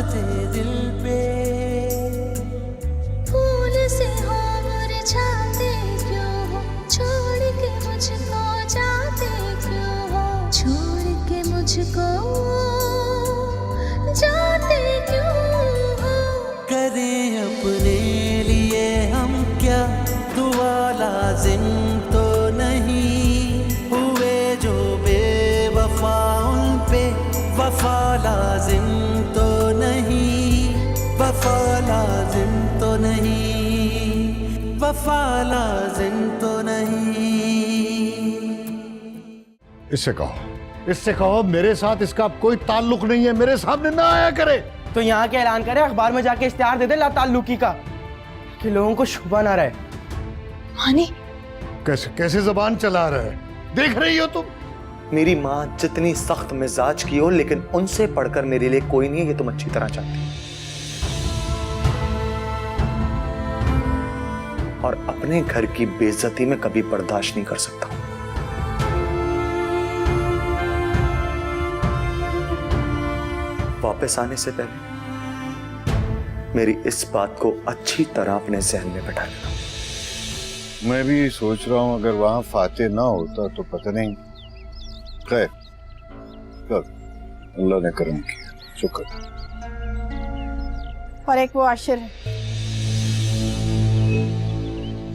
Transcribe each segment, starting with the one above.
दे दिल पे। फूल से हो मुरझाते क्यों हो, छोड़ के मुझको जाते क्यों हो, छोड़ के मुझको जाते क्यों हो। करें अपने लिए हम क्या दुआ लाजिम तो नहीं, हुए जो बेवफा उन पे वफा लाजिम तो नहीं, वफा लाजिम तो नहीं, वफा लाजिम तो नहीं। इससे कहो मेरे साथ इसका कोई ताल्लुक नहीं है, मेरे सामने ना आया करे। तो यहाँ के ऐलान करे, अखबार में जाके इश्तिहार दे दे ला ताल्लुकी का, कि लोगों को शुबा ना रहे। मानी कैसे कैसे जबान चला रहा है, देख रही हो तुम? मेरी माँ जितनी सख्त मिजाज की हो, लेकिन उनसे पढ़कर मेरे लिए कोई नहीं है, ये तुम अच्छी तरह जानती हो। और अपने घर की बेइज्जती में कभी बर्दाश्त नहीं कर सकता। वापस आने से पहले मेरी इस बात को अच्छी तरह अपने जहन में बैठा लेना। मैं भी सोच रहा हूं अगर वहां फातेह ना होता तो पता नहीं। खैर, अल्लाह ने करम किया, शुक्र। और एक वो आशिर है,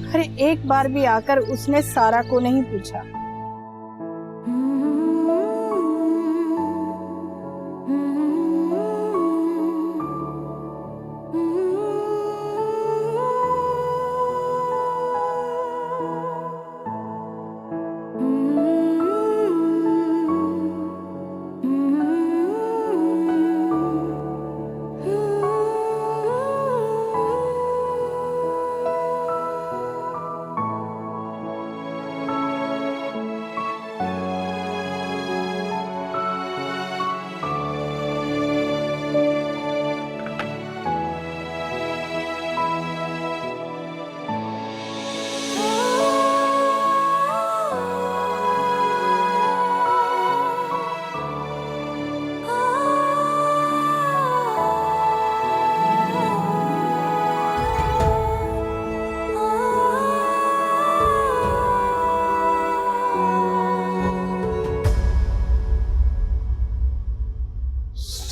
अरे एक बार भी आकर उसने सारा को नहीं पूछा।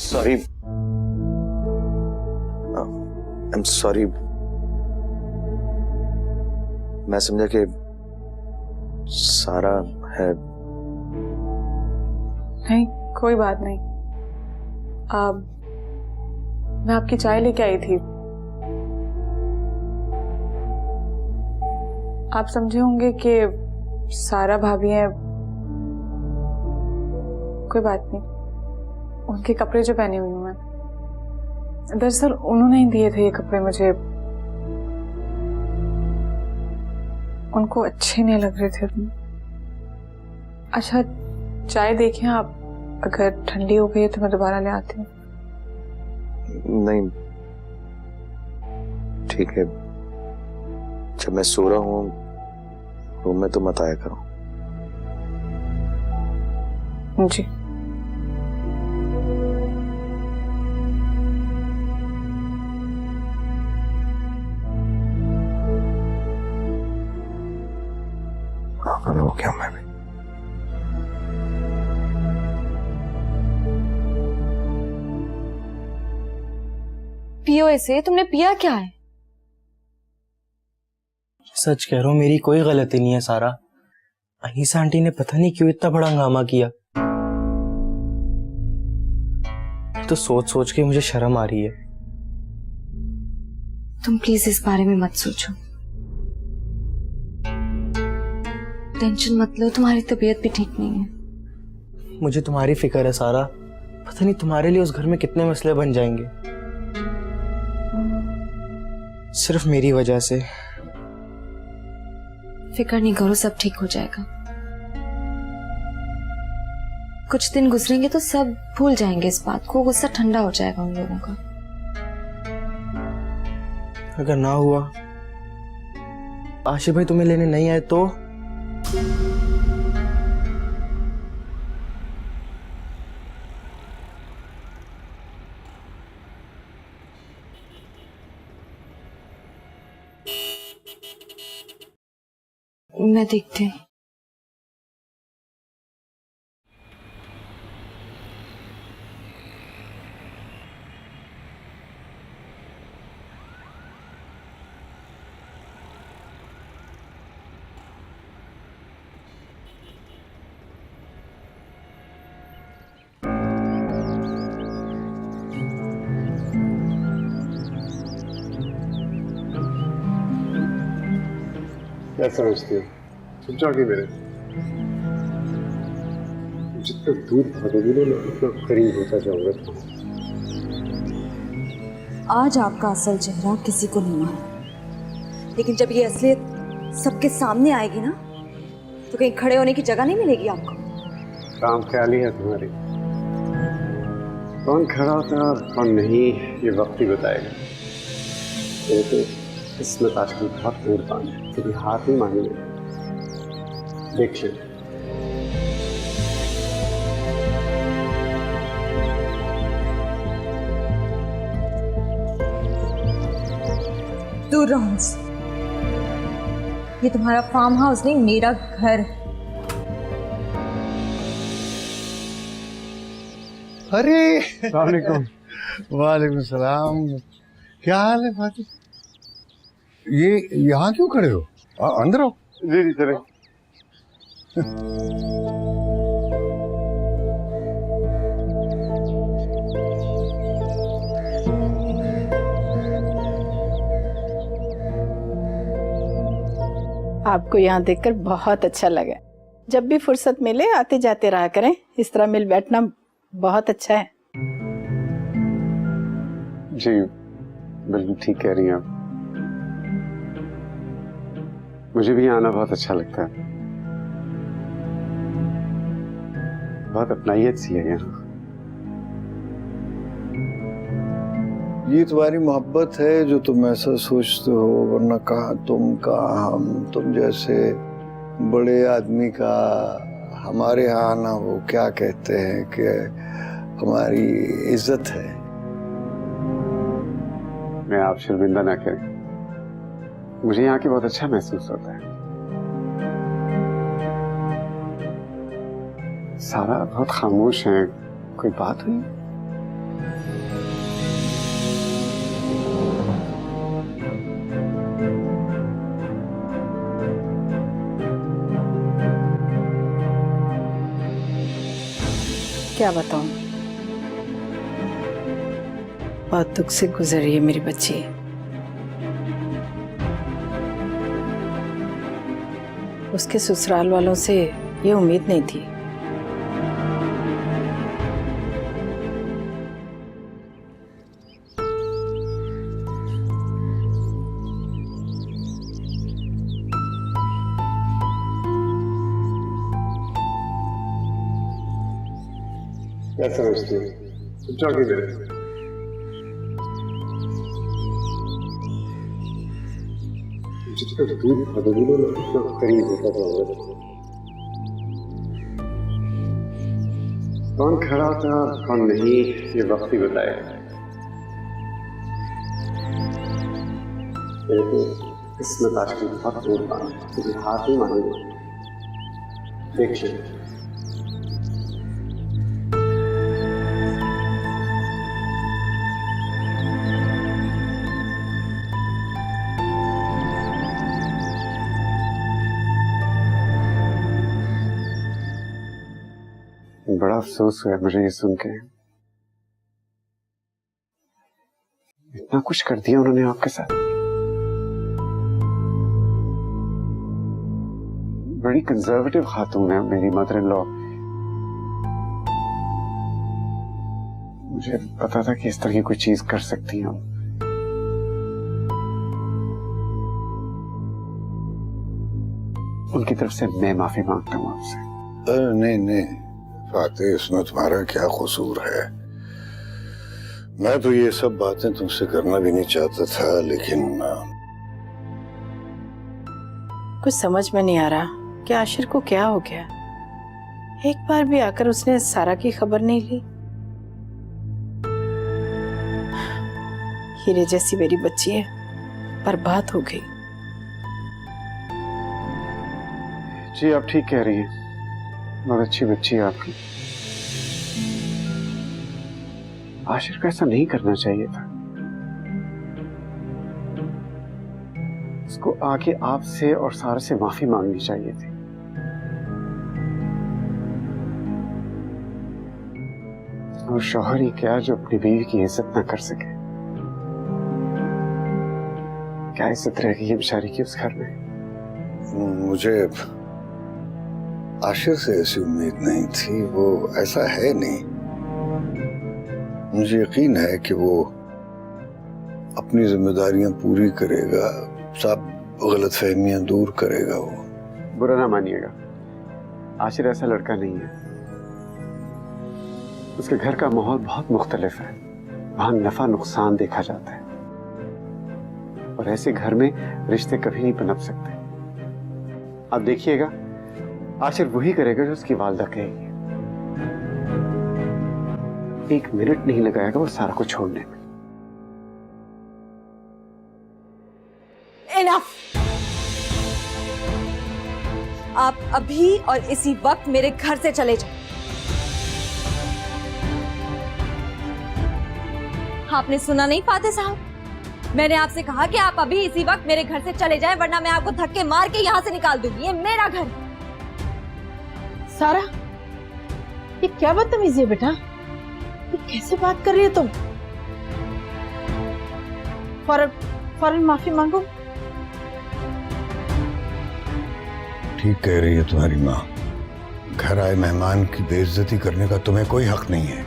Sorry, I am sorry. मैं समझा कि सारा है। नहीं, कोई बात नहीं। मैं आपकी चाय लेके आई थी। आप समझे होंगे कि सारा भाभी है। कोई बात नहीं, उनके कपड़े जो पहने हुई हूं मैं, दरअसल उन्होंने ही दिए थे ये कपड़े मुझे। उनको अच्छे नहीं लग रहे थे। अच्छा, चाय देखें आप, अगर ठंडी हो गई तो मैं दोबारा ले आती हूँ। नहीं, ठीक है। जब मैं सो रहा हूँ रूम में तो मत आया करो। जी। हो गया मैं भी। पियो इसे, तुमने पिया क्या है? सच कह रहा हूं, मेरी कोई गलती नहीं है सारा। अनीसा आंटी ने पता नहीं क्यों इतना बड़ा हंगामा किया। तो सोच सोच के मुझे शर्म आ रही है। तुम प्लीज इस बारे में मत सोचो, टेंशन मत लो, तुम्हारी तबीयत भी ठीक नहीं है। मुझे तुम्हारी फिक्र है सारा। पता नहीं तुम्हारे लिए उस घर में कितने मसले बन जाएंगे, सिर्फ मेरी वजह से। फिक्र नहीं करो, सब ठीक हो जाएगा। कुछ दिन गुजरेंगे तो सब भूल जाएंगे इस बात को, गुस्सा ठंडा हो जाएगा उन लोगों का। अगर ना हुआ, आशिफ भाई तुम्हें लेने नहीं आए तो? मैं देखती हूँ। क्या समझती हो? तुम जाओगी मेरे जितना दूर भागोगी ना मैं उतना करीब होता जाऊंगा। आज आपका असल चेहरा किसी को नहीं मालूम, लेकिन जब ये असलियत सबके सामने आएगी ना तो कहीं खड़े होने की जगह नहीं मिलेगी आपको। काम ख्याली है तुम्हारी, कौन खड़ा होता है और कौन नहीं ये वक्त ही बताएगा। ये तो किस्मत आजकल बहुत मेहरबान है, कभी हाथ नहीं मांगेंगे, देख ले। दूर रहो मुझसे, ये तुम्हारा फार्म हाउस नहीं मेरा घर। अरे वालेकुम। वालेकुम सलाम। क्या हाल है फातिह? ये यहाँ क्यों खड़े हो? अंदर आओ। जी जी चले। आपको यहाँ देखकर बहुत अच्छा लगा। जब भी फुर्सत मिले आते जाते रहा करें, इस तरह मिल बैठना बहुत अच्छा है। जी बिल्कुल ठीक कह रही हैं आप, मुझे भी आना बहुत अच्छा लगता है, बहुत अपनाइयत सी है यहाँ। ये तुम्हारी मोहब्बत है जो तुम ऐसा सोचते हो, वरना कहाँ तुम कहाँ हम। तुम जैसे बड़े आदमी का हमारे यहाँ आना वो क्या कहते हैं कि हमारी इज्जत है। मैं आप शर्मिंदा ना करें, मुझे यहाँ की बहुत अच्छा महसूस होता है। सारा बहुत खामोश है, कोई बात हुई? क्या बताऊं, बहुत दुख से गुजर रही है मेरी बच्ची। उसके ससुराल वालों से ये उम्मीद नहीं थी। क्या समझती हो? तुम जाओगी मेरे जितना दूर भागोगी ना मैं उतना करीब होता जाऊंगा। कौन खड़ा होता है और कौन नहीं ये वक्त ही बताएगा। ये तो किस्मत आजकल बहुत मेहरबान है, कभी हाथ नहीं मांगेंगे, देख ले। बड़ा अफसोस हुआ मुझे ये सुन के, इतना कुछ कर दिया उन्होंने आपके साथ। बड़ी कंजर्वेटिव खातून है मेरी मदर इन लॉ। मुझे पता था कि इस तरह की कोई चीज कर सकती हूँ। उनकी तरफ से मैं माफी मांगता हूँ आपसे। नहीं नहीं फातिह, इसमें तुम्हारा क्या कसूर है? मैं तो ये सब बातें तुमसे करना भी नहीं चाहता था, लेकिन कुछ समझ में नहीं आ रहा कि आशिर को क्या हो गया। एक बार भी आकर उसने सारा की खबर नहीं ली। हीरे जैसी मेरी बच्ची है, बर्बाद हो गई। जी आप ठीक कह रही हैं, बहुत अच्छी बच्ची है आपकी। आशिर को ऐसा नहीं करना चाहिए था। उसको आके आपसे और सारा से माफी मांगनी चाहिए थी। और शौहर ही क्या जो अपनी बीवी की इज्जत ना कर सके। क्या इज्जत रहेगी ये बेचारी की उस घर में। मुझे आशिर से ऐसी उम्मीद नहीं थी, वो ऐसा है नहीं। मुझे यकीन है कि वो अपनी जिम्मेदारियां पूरी करेगा, सब गलतफहमियां दूर करेगा। वो बुरा ना मानिएगा, आशिर ऐसा लड़का नहीं है। उसके घर का माहौल बहुत मुख्तलिफ है, वहां नफा नुकसान देखा जाता है और ऐसे घर में रिश्ते कभी नहीं पनप सकते। आप देखिएगा आशिर वही करेगा जो उसकी वालदा कहेगी। एक मिनट नहीं लगाएगा वो सारा को छोड़ने में। इनफ! आप अभी और इसी वक्त मेरे घर से चले जाओ। आपने सुना नहीं फाते साहब? मैंने आपसे कहा कि आप अभी इसी वक्त मेरे घर से चले जाएं, वरना मैं आपको धक्के मार के यहाँ से निकाल दूंगी। ये मेरा घर। सारा, ये क्या बदतमीजी है बेटा? ये कैसे बात कर रही है तुम? फौरन माफी मांगो। ठीक कह रही है तुम्हारी माँ। घर आए मेहमान की बेइज्जती करने का तुम्हें कोई हक नहीं है।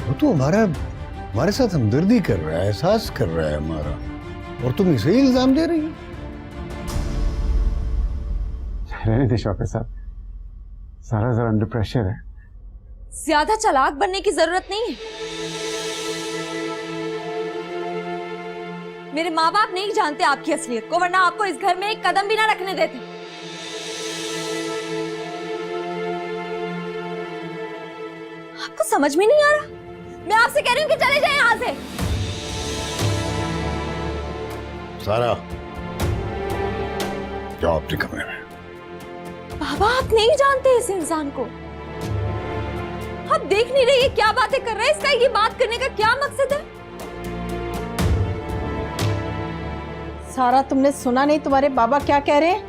वो तो हमारे साथ हमदर्दी कर रहा है, एहसास कर रहा है हमारा, और तुम इसे इल्जाम दे रही हो। रहने दे शौकत साहब, सारा जरा अंडर प्रेशर है। ज्यादा चालाक बनने की जरूरत नहीं है। मेरे माँ बाप नहीं जानते आपकी असलियत को, वरना आपको इस घर में एक कदम भी ना रखने देते। आपको समझ में नहीं आ रहा? मैं आपसे कह रही हूँ कि चले जाएं यहाँ से। सारा, जाओ अपने कमरे में। बाबा, आप नहीं जानते इस इंसान को। आप देख नहीं रही क्या बातें कर रहे हैं? इसका ये बात करने का क्या मकसद है? सारा, तुमने सुना नहीं तुम्हारे बाबा क्या कह रहे हैं?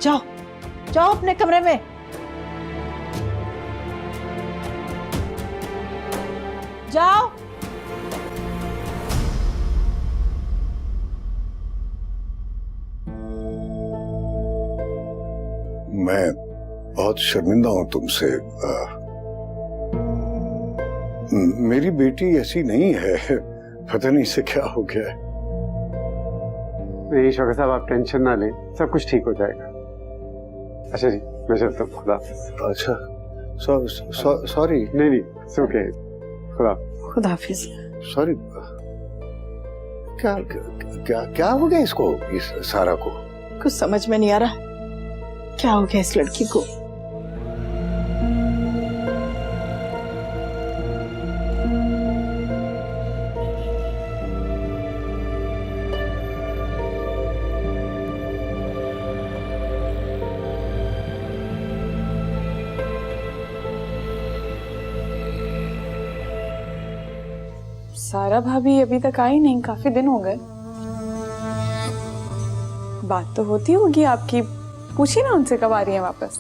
जाओ जाओ अपने कमरे में। जाओ। मैं बहुत शर्मिंदा हूं तुमसे। मेरी बेटी ऐसी नहीं है, पता नहीं इसे क्या हो गया है। नहीं शौकत साहब, आप टेंशन ना लें, सब कुछ ठीक हो जाएगा। अच्छा जी, मैं चलता हूँ। खुदा हाफिज। अच्छा, सॉरी। नहीं ओके, खुदा हाफिज। सॉरी। क्या क्या क्या हो गया इसको, इस सारा को? कुछ समझ में नहीं आ रहा क्या हो गया इस लड़की को। सारा भाभी अभी तक आई नहीं, काफी दिन हो गए। बात तो होती होगी आपकी, पूछिए ना उनसे कब आ रही हैं वापस।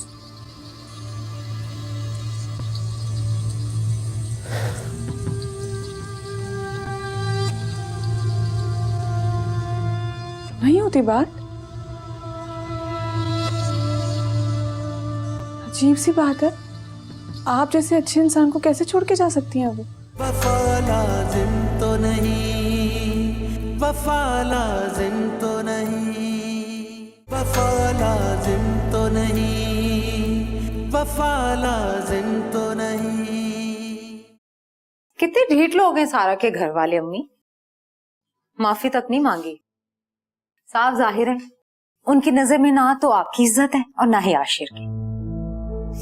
नहीं होती बात? अजीब सी बात है, आप जैसे अच्छे इंसान को कैसे छोड़ के जा सकती हैं वो? वफा लाजिम तो नहीं, वफा लाजिम तो नहीं, वफा लाजिम तो नहीं, वफा लाजिम तो नहीं। कितने ढीठ लोग हैं सारा के घर वाले। अम्मी माफी तक नहीं मांगी। साफ जाहिर है उनकी नजर में ना तो आपकी इज्जत है और ना ही आशिर की।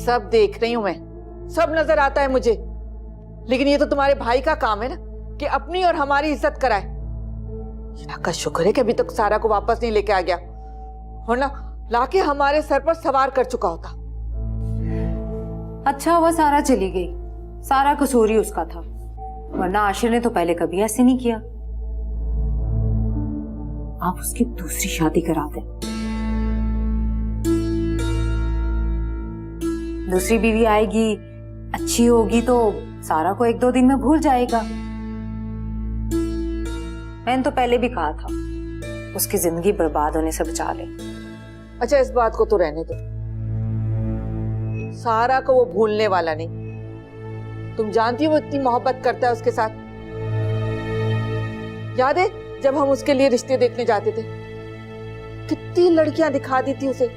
सब देख रही हूं मैं, सब नजर आता है मुझे, लेकिन ये तो तुम्हारे भाई का काम है ना कि अपनी और हमारी इज्जत कराए। अल्लाह का शुक्र है कि अभी तक सारा को वापस नहीं लेके आ गया, वरना लाके हमारे सर पर सवार कर चुका होता। अच्छा हुआ सारा चली गई, सारा कसूर ही उसका था, वरना आशिर ने तो पहले कभी ऐसे नहीं किया। आप उसकी दूसरी शादी करा दें, दूसरी बीवी आएगी, अच्छी होगी तो सारा को 1-2 दिन में भूल जाएगा। मैंने तो पहले भी कहा था उसकी जिंदगी बर्बाद होने से बचा ले। अच्छा इस बात को तो रहने दो, सारा को वो भूलने वाला नहीं। तुम जानती हो वो इतनी मोहब्बत करता है उसके साथ। याद है जब हम उसके लिए रिश्ते देखने जाते थे, कितनी लड़कियां दिखा दी थी उसे,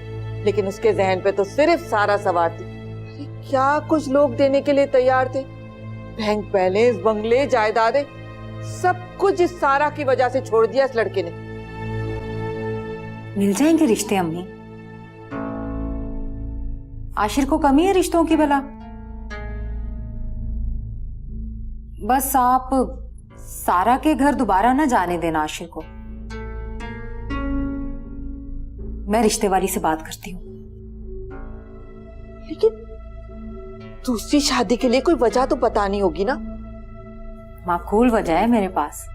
लेकिन उसके जहन पे तो सिर्फ सारा सवार थी। क्या कुछ लोग देने के लिए तैयार थे, बैंक बैलेंस, बंगले, जायदादें, सब कुछ इस सारा की वजह से छोड़ दिया इस लड़के ने। मिल जाएंगे रिश्ते अम्मी, आशिर को कमी है रिश्तों की भला। बस आप सारा के घर दोबारा ना जाने देना आशिर को। मैं रिश्ते वाली से बात करती हूँ। लेकिन दूसरी शादी के लिए कोई वजह तो बतानी होगी ना। माकूल वजह है मेरे पास।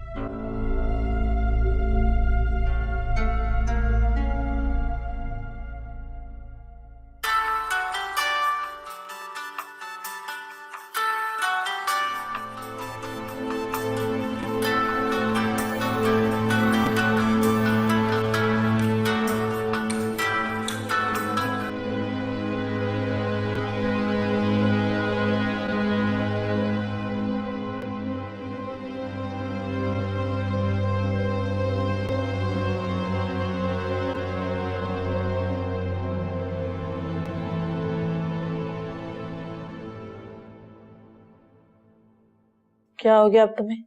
क्या हो गया अब तुम्हें?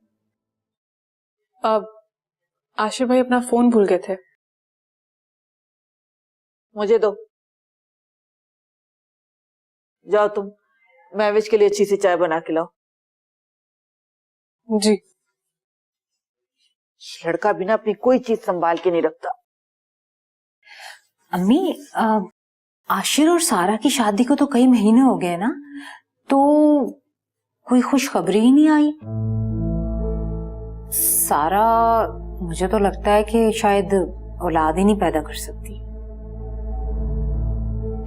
अब आशिर भाई अपना फोन भूल गए थे। मुझे दो, जाओ तुम महविश के लिए अच्छी सी चाय बना के लाओ। जी। लड़का बिना अपनी कोई चीज संभाल के नहीं रखता। अम्मी आशिर और सारा की शादी को तो कई महीने हो गए ना, तो कोई खुशखबरी ही नहीं आई। सारा मुझे तो लगता है कि शायद औलाद ही नहीं पैदा कर सकती।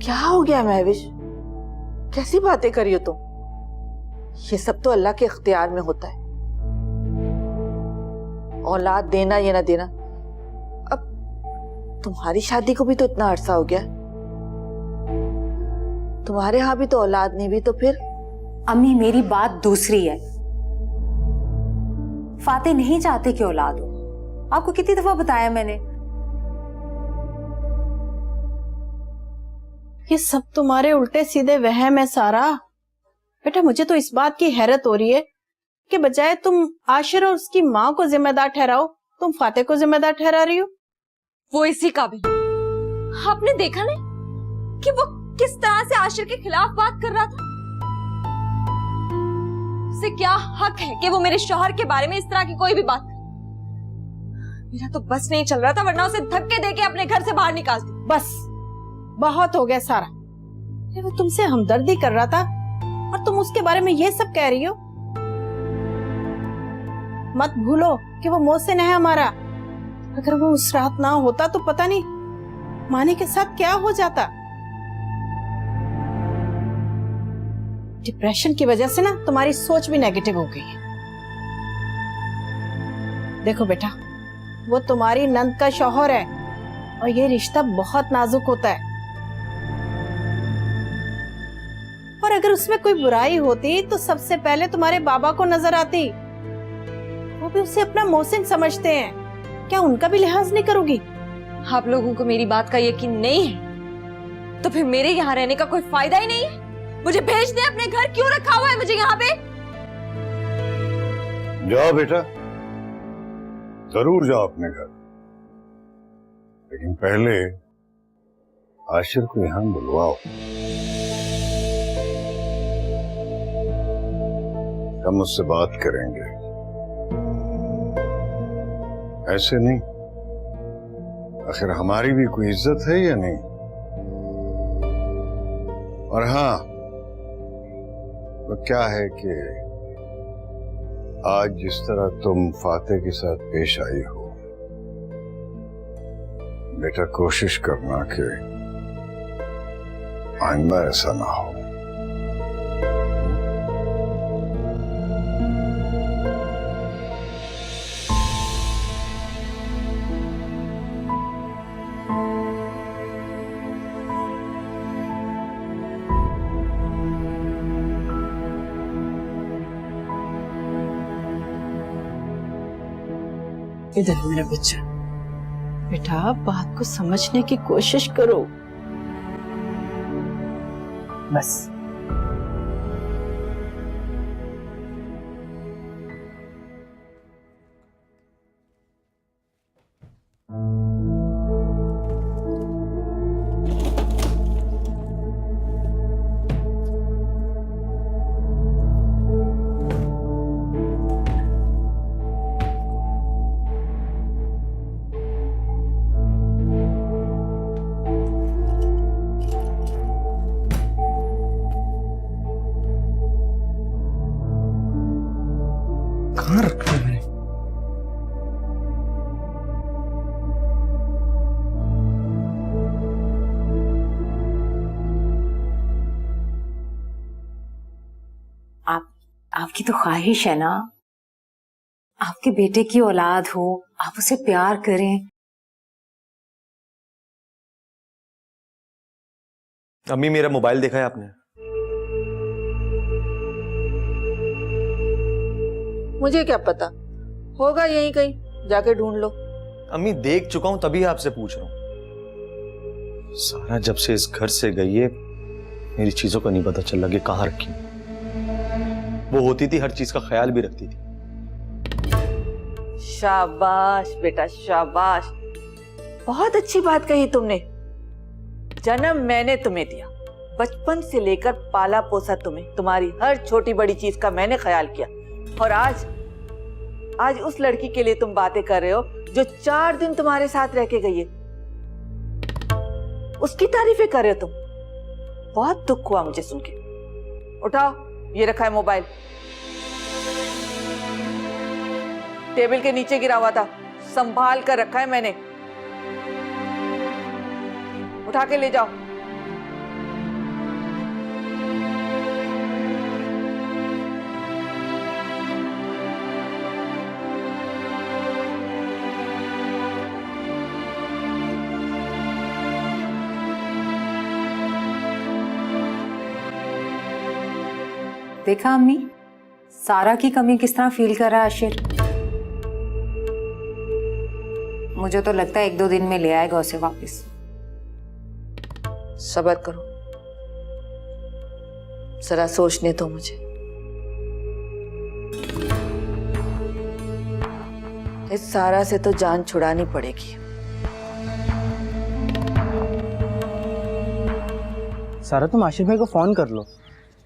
क्या हो गया महविश, कैसी बातें करी हो तुम? ये सब तो अल्लाह के इख्तियार में होता है। औलाद देना या ना देना, अब तुम्हारी शादी को भी तो इतना अरसा हो गया, तुम्हारे यहाँ भी तो औलाद नहीं भी, तो फिर? अम्मी मेरी बात दूसरी है। फाते नहीं चाहते कि औलाद हो। आपको कितनी दफा बताया मैंने। ये सब तुम्हारे उल्टे सीधे वहम है सारा। बेटा मुझे तो इस बात की हैरत हो रही है कि बजाय तुम आशिर और उसकी माँ को जिम्मेदार ठहराओ, तुम फाते को जिम्मेदार ठहरा रही हो। वो इसी काबिल। आपने देखा नहीं कि वो किस तरह से आशिर के खिलाफ बात कर रहा था? उसे क्या हक है कि वो मेरे शौहर के बारे में इस तरह की कोई भी बात करे? मेरा तो बस नहीं चल रहा था, वरना उसे धक्के देके अपने घर से बाहर निकाल दी। बस बहुत हो गया सारा। वो तुमसे हमदर्दी कर रहा था और तुम उसके बारे में ये सब कह रही हो। मत भूलो कि वो मोहसिन है हमारा। अगर वो उस रात ना होता तो पता नहीं मानी के साथ क्या हो जाता। डिप्रेशन की वजह से ना तुम्हारी सोच भी नेगेटिव हो गई है। देखो बेटा, वो तुम्हारी नंद का शौहर है और ये रिश्ता बहुत नाजुक होता है, और अगर उसमें कोई बुराई होती तो सबसे पहले तुम्हारे बाबा को नजर आती। वो भी उसे अपना मोहसिन समझते हैं, क्या उनका भी लिहाज नहीं करोगी? आप लोगों को मेरी बात का यकीन नहीं है तो फिर मेरे यहाँ रहने का कोई फायदा ही नहीं है। मुझे भेज दे अपने घर, क्यों रखा हुआ है मुझे यहाँ पे? जाओ बेटा, जरूर जाओ अपने घर, लेकिन पहले आशिर को यहाँ बुलवाओ। हम उससे बात करेंगे। ऐसे नहीं। आखिर हमारी भी कोई इज्जत है या नहीं? और हाँ, वो क्या है कि आज जिस तरह तुम फाते के साथ पेश आई हो, बेटा कोशिश करना कि आइंदा ऐसा ना हो। इधर मेरा बच्चा, बेटा बात को समझने की कोशिश करो। बस कहाँ रखा है मैंने? आपकी तो ख्वाहिश है ना, आपके बेटे की औलाद हो, आप उसे प्यार करें। अम्मी, मेरा मोबाइल देखा है आपने? मुझे क्या पता, होगा यहीं कहीं, जाके ढूंढ लो। अम्मी, देख चुका हूं तभी आपसे पूछ रहा हूं। सारा जब से इस घर से गई है, मेरी चीजों का नहीं पता चल लगे कहां रखी। वो होती थी, हर चीज का ख्याल भी रखती थी। शाबाश बेटा शाबाश, बहुत अच्छी बात कही तुमने। जन्म मैंने तुम्हें दिया, बचपन से लेकर पाला पोसा तुम्हें, तुम्हारी हर छोटी बड़ी चीज का मैंने ख्याल किया। और आज उस लड़की के लिए तुम बातें कर रहे हो जो 4 दिन तुम्हारे साथ रह के गई है, उसकी तारीफें कर रहे हो तुम। बहुत दुख हुआ मुझे सुन के। उठाओ, ये रखा है मोबाइल, टेबल के नीचे गिरा हुआ था, संभाल कर रखा है मैंने, उठा के ले जाओ। देखा अम्मी, सारा की कमी किस तरह फील कर रहा है आशिर। मुझे तो लगता है 1-2 दिन में ले आएगा उसे वापस। सब्र करो, जरा सोचने दो मुझे। इस सारा से तो जान छुड़ानी पड़ेगी। सारा, तुम आशिर भाई को फोन कर लो,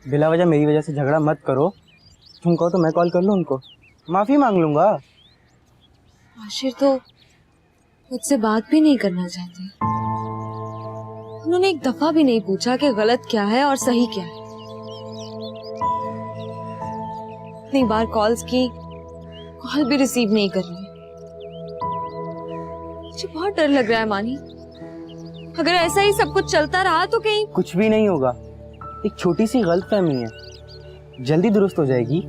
बिला वजह मेरी वजह से झगड़ा मत करो। तुम कहो तो मैं कॉल कर लूं उनको, माफी मांग लूंगा। आशिर तो मुझसे बात भी नहीं करना चाहते, उन्होंने एक दफा भी नहीं पूछा कि गलत क्या है और सही क्या है। इतनी बार कॉल्स की, कॉल भी रिसीव नहीं कर रही। मुझे बहुत डर लग रहा है मानी, अगर ऐसा ही सब कुछ चलता रहा तो कहीं कुछ भी नहीं होगा, एक छोटी सी गलतफहमी है, जल्दी दुरुस्त हो जाएगी।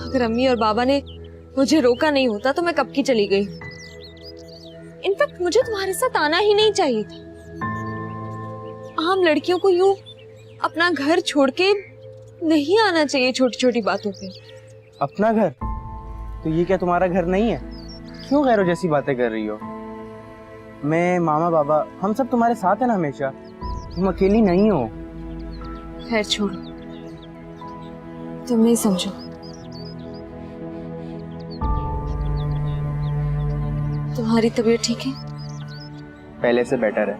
अगर अम्मी और बाबा ने मुझे रोका नहीं होता तो मैं कब की चली गई। इनफैक्ट मुझे तुम्हारे साथ आना ही नहीं चाहिए था। आम लड़कियों को यूं अपना घर छोड़ के नहीं आना चाहिए छोटी छोटी बातों पे। अपना घर? तो ये क्या तुम्हारा घर नहीं है? क्यों गैरों जैसी बातें कर रही हो? मैं, मामा, बाबा, हम सब तुम्हारे साथ हैं ना हमेशा, तुम अकेली नहीं हो। खैर छोड़ो, तुम नहीं समझो। तुम्हारी तबीयत ठीक है? पहले से बेटर है।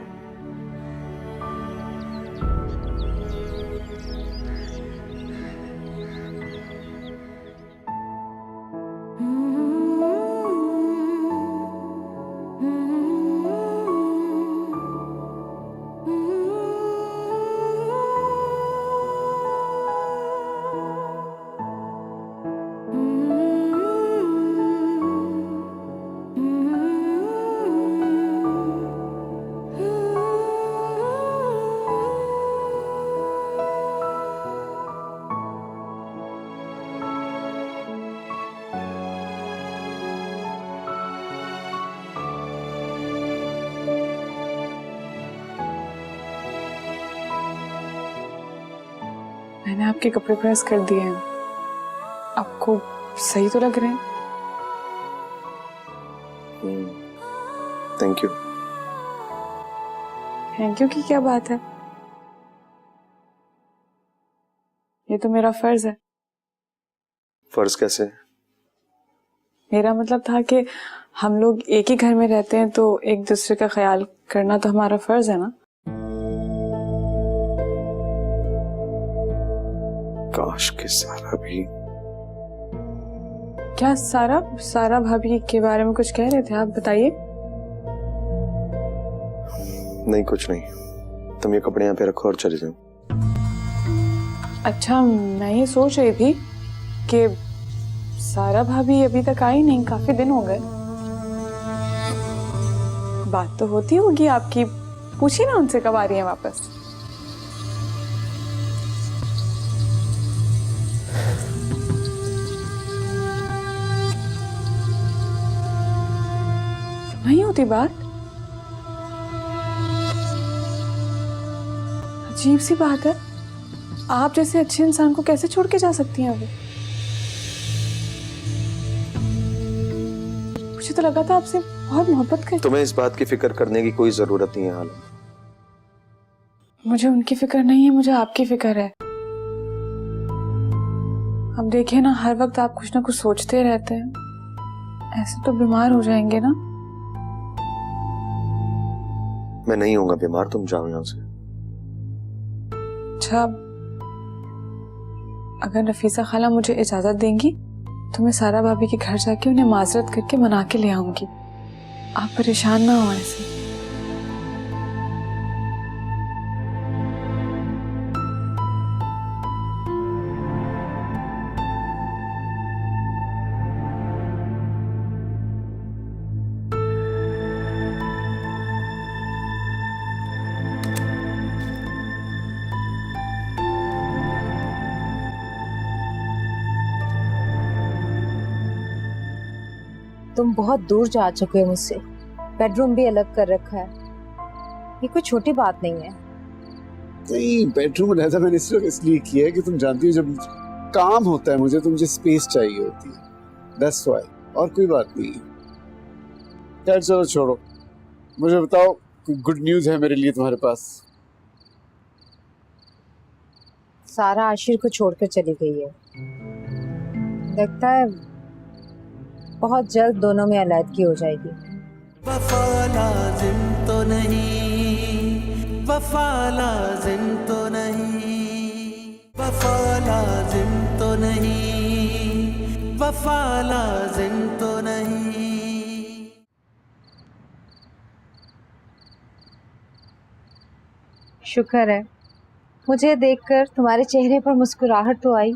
मैंने आपके कपड़े प्रेस कर दिए हैं, आपको सही तो लग रहे हैं? Thank you. थैंक यू की क्या बात है, ये तो मेरा फर्ज है। फर्ज कैसे? मेरा मतलब था कि हम लोग एक ही घर में रहते हैं तो एक दूसरे का ख्याल करना तो हमारा फर्ज है ना। काश के सारा भी। क्या सारा भाभी के बारे में कुछ कह रहे थे आप, बताइए। नहीं कुछ नहीं, तुम ये कपड़े यहाँ पे रखो और चले जाओ। अच्छा, मैं ये सोच रही थी कि सारा भाभी अभी तक आई नहीं, काफी दिन हो गए। बात तो होती होगी आपकी, पूछिए ना उनसे कब आ रही है वापस। नहीं होती बात, अजीब सी बात है। आप जैसे अच्छे इंसान को कैसे छोड़ के जा सकती हैं वो? मुझे तो लगा था आपसे बहुत मोहब्बत करती। तुम्हें इस बात की फिक्र करने की कोई जरूरत नहीं है आलम। मुझे उनकी फिक्र नहीं है, मुझे आपकी फिक्र है। अब देखिए ना, हर वक्त आप कुछ ना कुछ सोचते रहते हैं, ऐसे तो बीमार हो जाएंगे ना। मैं नहीं होऊंगा बीमार, तुम जाओ यहाँ से। अच्छा, अगर नफीसा खाला मुझे इजाजत देंगी तो मैं सारा भाभी के घर जाके उन्हें माजरत करके मना के ले आऊंगी। आप परेशान ना हो ऐसे। तुम बहुत दूर जा चुके हो मुझसे, बेडरूम भी अलग कर रखा है, ये कोई छोटी बात नहीं है। नहीं, बेडरूम रहता मैंने सिर्फ इसलिए किया है कि तुम जानती हो जब काम होता है मुझे तो मुझे स्पेस चाहिए होती है, दैट्स व्हाई, और कोई बात नहीं है। खैर चलो छोड़ो, मुझे बताओ कोई गुड न्यूज है मेरे लिए तुम्हारे पास? सारा आशिर को छोड़कर चली गई है, लगता है बहुत जल्द दोनों में अलैदगी हो जाएगी। वफा लाजिम तो नहीं, वफा लाजिम तो नहीं, वफा लाजिम तो नहीं, वफा लाजिम तो नहीं। शुक्र है मुझे देखकर तुम्हारे चेहरे पर मुस्कुराहट तो आई,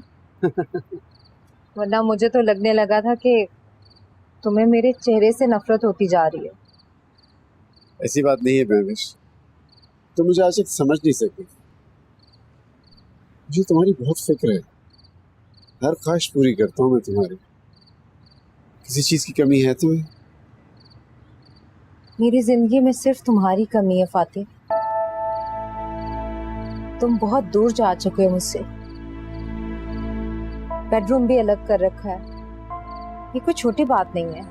वरना मुझे तो लगने लगा था कि तुम्हें मेरे चेहरे से नफरत होती जा रही है। ऐसी बात नहीं है महविश, तुम मुझे आज तक समझ नहीं सकती। मुझे तुम्हारी बहुत फिक्र है, हर ख्वाहिश पूरी करता हूँ मैं तुम्हारी। किसी चीज की कमी है तुम्हें? मेरी जिंदगी में सिर्फ तुम्हारी कमी है फातिह। तुम बहुत दूर जा चुके हो मुझसे, बेडरूम भी अलग कर रखा है, ये कोई छोटी बात नहीं है।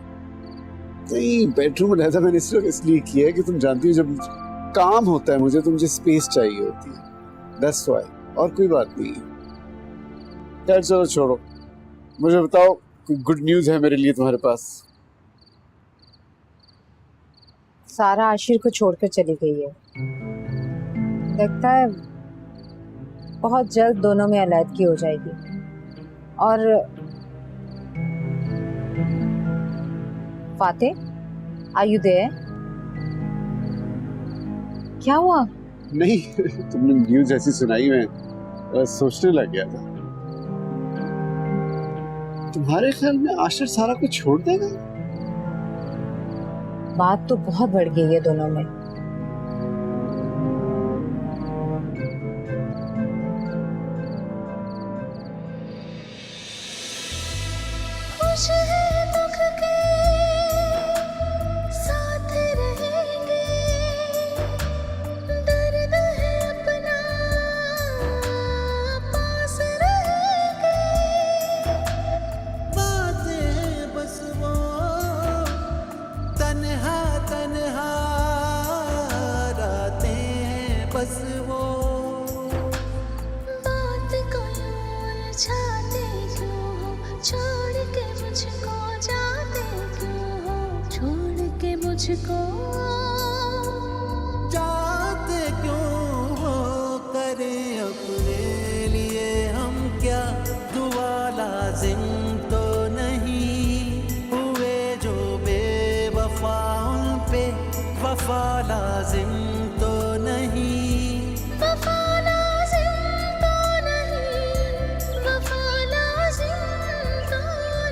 नहीं, बेडरूम रहता मैंने सिर्फ इसलिए किया है कि तुम जानती हो जब काम होता है मुझे तो मुझे स्पेस चाहिए होती है, दैट्स व्हाई, और कोई बात नहीं है। खैर चलो छोड़ो, मुझे बताओ कोई गुड न्यूज है मेरे लिए तुम्हारे पास? सारा आशिर को छोड़कर चली गई है, लगता है बहुत जल्द दोनों में अलैदगी हो जाएगी। और फातिह, आर यू देयर? क्या हुआ? नहीं, तुमने न्यूज ऐसी सुनाई, मैं सोचने लग गया था। तुम्हारे ख्याल में आशिर सारा को छोड़ देगा? बात तो बहुत बढ़ गई है दोनों में। खुश है दुख के साथ रहेंगे, दर्द है अपना पास मुझको जाते क्यों हो, छोड़ के मुझको जाते क्यों हो, करें अपने लिए हम क्या, दुआ लाजिम तो नहीं, हुए जो बेवफा उन पे वफा लाजिम तो नहीं। वफा लाज़िम तो नहीं, वफा लाज़िम तो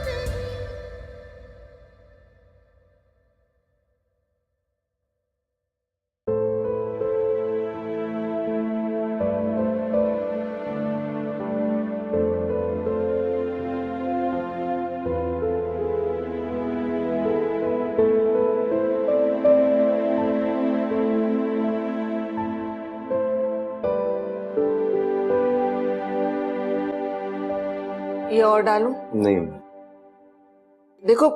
नहीं। ये और डालूं? नहीं, देखो,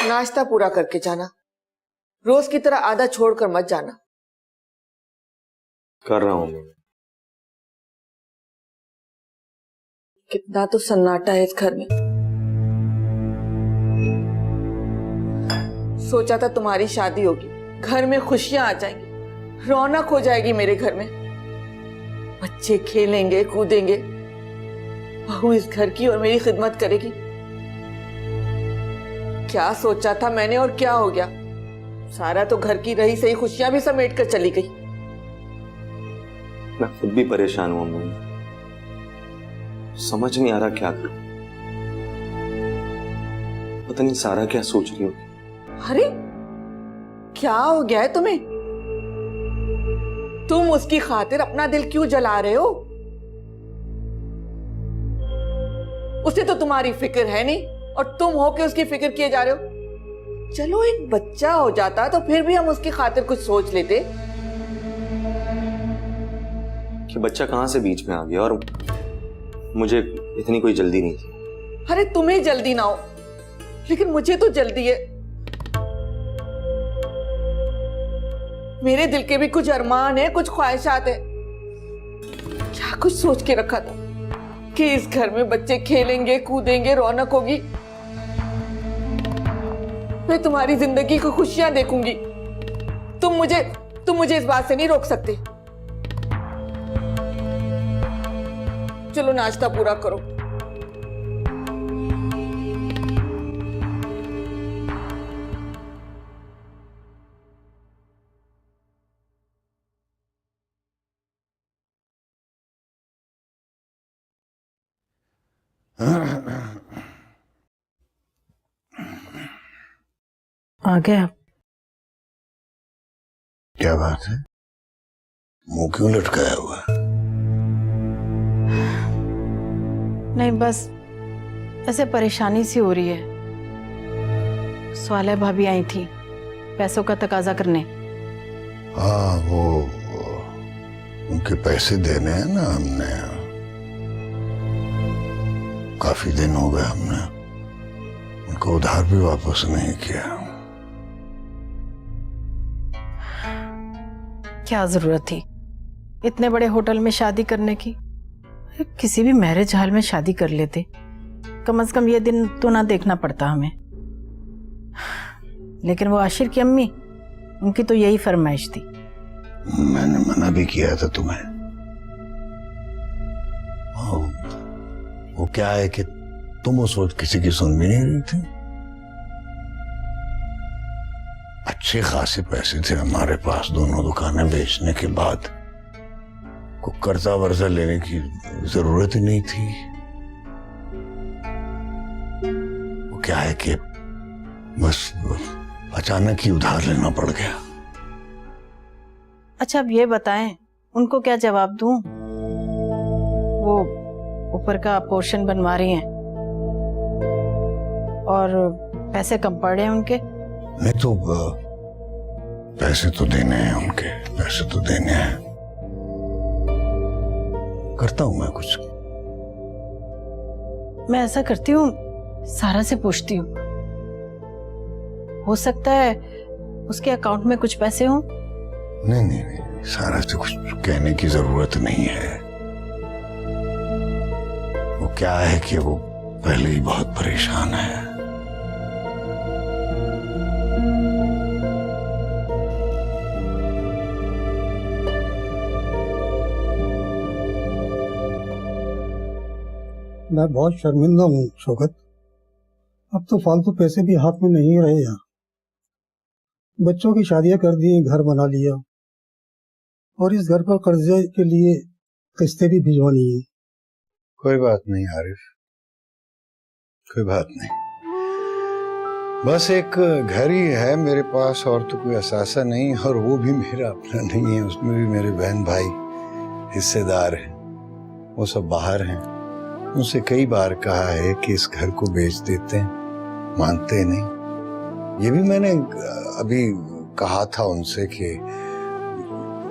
नाश्ता पूरा करके जाना, रोज की तरह आधा छोड़कर मत जाना। कर रहा हूं मैं। कितना तो सन्नाटा है इस घर में। सोचा था तुम्हारी शादी होगी, घर में खुशियां आ जाएंगी, रौनक हो जाएगी मेरे घर में, बच्चे खेलेंगे कूदेंगे, बहू इस घर की और मेरी खिदमत करेगी। क्या सोचा था मैंने और क्या हो गया? सारा तो घर की रही सही खुशियां भी समेट कर चली गई। मैं खुद भी परेशान हूं अम्मी, समझ नहीं आ रहा क्या करूं। पता नहीं सारा क्या सोच रही होगी। अरे क्या हो गया है तुम्हें? तुम उसकी खातिर अपना दिल क्यों जला रहे हो? उसे तो तुम्हारी फिक्र है नहीं और तुम हो के उसकी फिक्र किए जा रहे हो। चलो एक बच्चा हो जाता तो फिर भी हम उसकी खातिर कुछ सोच लेते। कि बच्चा कहां से बीच में आ गया, और मुझे इतनी कोई जल्दी नहीं थी। अरे तुम्हें जल्दी ना हो, लेकिन मुझे तो जल्दी है। मेरे दिल के भी कुछ अरमान है, कुछ ख्वाहिशात है। क्या कुछ सोच के रखा था कि इस घर में बच्चे खेलेंगे कूदेंगे, रौनक होगी, मैं तुम्हारी जिंदगी को खुशियां देखूंगी। तुम मुझे इस बात से नहीं रोक सकते। चलो नाश्ता पूरा करो। आ गया। क्या बात है, मुंह क्यों लटकाया हुआ? नहीं, बस ऐसे परेशानी सी हो रही है। स्वाले भाभी आई थी पैसों का तकाजा करने। हाँ, वो उनके पैसे देने हैं ना, हमने काफी दिन हो गए, हमने उनको उधार भी वापस नहीं किया। क्या जरूरत थी इतने बड़े होटल में शादी करने की? किसी भी मैरिज हॉल में शादी कर लेते, कम से कम ये दिन तो ना देखना पड़ता हमें। लेकिन वो आशिर की अम्मी, उनकी तो यही फरमाइश थी। मैंने मना भी किया था तुम्हें। वो क्या है कि तुम उस वक्त किसी की सुन भी नहीं रही थी। अच्छे खासे पैसे थे हमारे पास, दोनों दुकानें बेचने के बाद को कर्जा वर्जा लेने की जरूरत ही नहीं थी। वो क्या है कि बस अचानक ही उधार लेना पड़ गया। अच्छा, अब ये बताएं उनको क्या जवाब दूं? वो ऊपर का पोर्शन बनवा रही हैं और पैसे कम पड़ रहे हैं उनके। नहीं तो पैसे तो देने हैं उनके, पैसे तो देने हैं। करता हूं मैं कुछ। मैं ऐसा करती हूँ, सारा से पूछती हूँ, हो सकता है उसके अकाउंट में कुछ पैसे हों। नहीं नहीं नहीं, सारा से कुछ कहने की जरूरत नहीं है। वो क्या है कि वो पहले ही बहुत परेशान है। मैं बहुत शर्मिंदा हूँ शौकत। अब तो फालतू पैसे भी हाथ में नहीं रहे यार। बच्चों की शादियां कर दी, घर बना लिया और इस घर पर कर्जे के लिए किस्तें भी भिजवानी है। कोई बात नहीं आरिफ, कोई बात नहीं। बस एक घर ही है मेरे पास और तो कोई असासा नहीं, और वो भी मेरा अपना नहीं है। उसमें भी मेरे बहन भाई हिस्सेदार हैं, वो सब बाहर हैं। उनसे कई बार कहा है कि इस घर को बेच देते हैं, मानते नहीं। ये भी मैंने अभी कहा था उनसे कि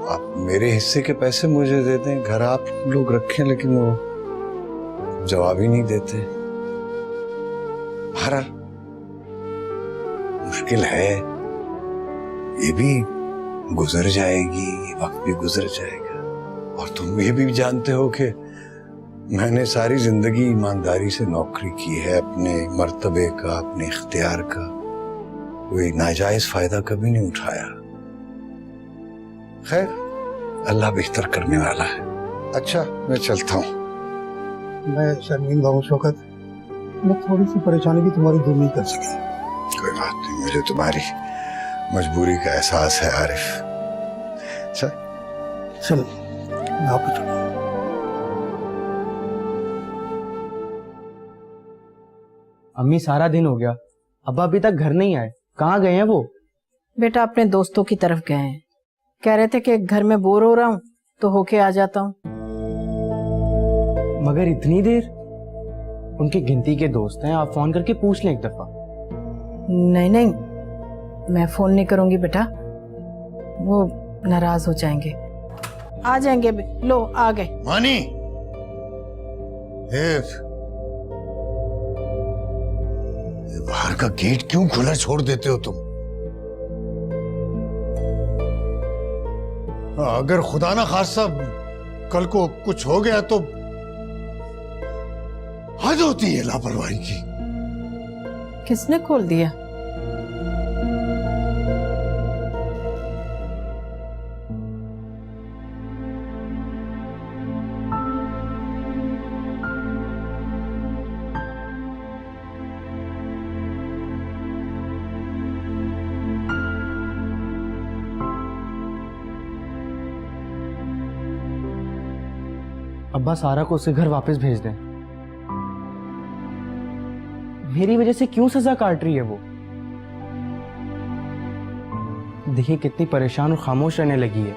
आप मेरे हिस्से के पैसे मुझे दे दें, घर आप लोग रखें, लेकिन वो जवाब ही नहीं देते। बहरहाल मुश्किल है, ये भी गुजर जाएगी, ये वक्त भी गुजर जाएगा। और तुम ये भी जानते हो कि मैंने सारी जिंदगी ईमानदारी से नौकरी की है, अपने मर्तबे का, अपने इख्तियार का कोई नाजायज फायदा कभी नहीं उठाया। खैर, अल्लाह बेहतर करने वाला है। अच्छा, मैं चलता हूँ। मैं शर्मिंदा हूँ शौकत, मैं थोड़ी सी परेशानी भी तुम्हारी दूर नहीं कर सकी। कोई बात नहीं, मुझे तुम्हारी मजबूरी का एहसास है आरिफ। चल मैं आपको चलूँ। अम्मी सारा दिन हो गया, अब्बा अभी तक घर नहीं आए, कहाँ गए हैं वो? बेटा अपने दोस्तों की तरफ गए हैं, कह रहे थे कि घर में बोर हो रहा हूँ तो होके आ जाता हूँ। मगर इतनी देर? उनकी गिनती के दोस्त हैं, आप फोन करके पूछ लें एक दफा। नहीं नहीं, मैं फोन नहीं करूंगी बेटा, वो नाराज हो जाएंगे। आ जाएंगे, लो आ गए। मानी, बाहर का गेट क्यों खुला छोड़ देते हो तुम? अगर खुदा ना खास्ता कल को कुछ हो गया तो हद होती है लापरवाही की। किसने खोल दिया? अब्बा सारा को उसे घर वापस भेज दें। मेरी वजह से क्यों सजा काट रही है वो? देखिए कितनी परेशान और खामोश रहने लगी है।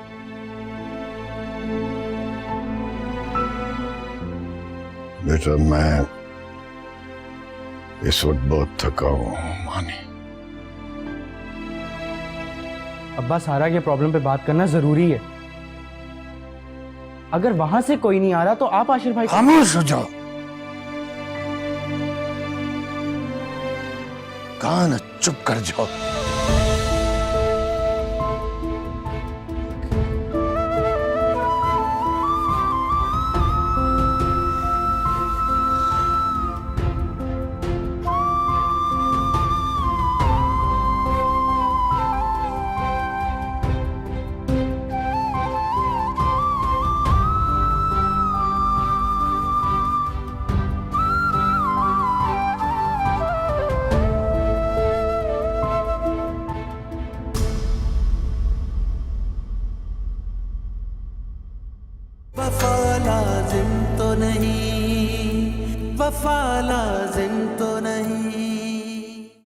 बेटा मैं इस वक्त बहुत थका हूं मानी। अब्बा सारा के प्रॉब्लम पे बात करना जरूरी है। अगर वहां से कोई नहीं आ रहा तो आप आशिर भाई खामोश हो जाओ, कान चुप कर जाओ। वफा लाजिम तो नहीं, वफा लाजिम तो